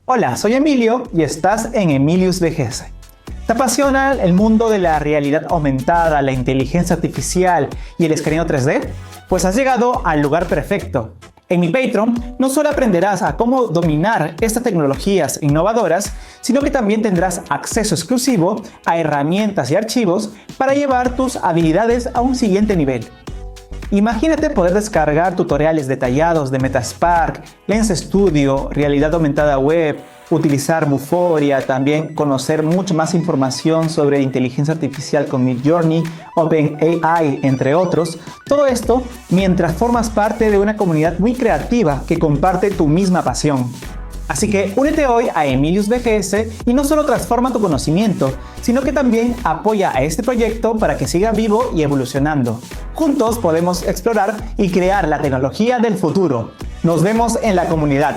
Hola, soy Emilio y estás en Emiliusvgs. ¿Te apasiona el mundo de la realidad aumentada, la inteligencia artificial y el escaneo 3D? Pues has llegado al lugar perfecto. En mi Patreon no solo aprenderás a cómo dominar estas tecnologías innovadoras, sino que también tendrás acceso exclusivo a herramientas y archivos para llevar tus habilidades a un siguiente nivel. Imagínate poder descargar tutoriales detallados de Metaspark, Lens Studio, realidad aumentada web, utilizar Buforia, también conocer mucho más información sobre inteligencia artificial con Midjourney, OpenAI, entre otros. Todo esto mientras formas parte de una comunidad muy creativa que comparte tu misma pasión. Así que únete hoy a Emiliusvgs y no solo transforma tu conocimiento, sino que también apoya a este proyecto para que siga vivo y evolucionando. Juntos podemos explorar y crear la tecnología del futuro. Nos vemos en la comunidad.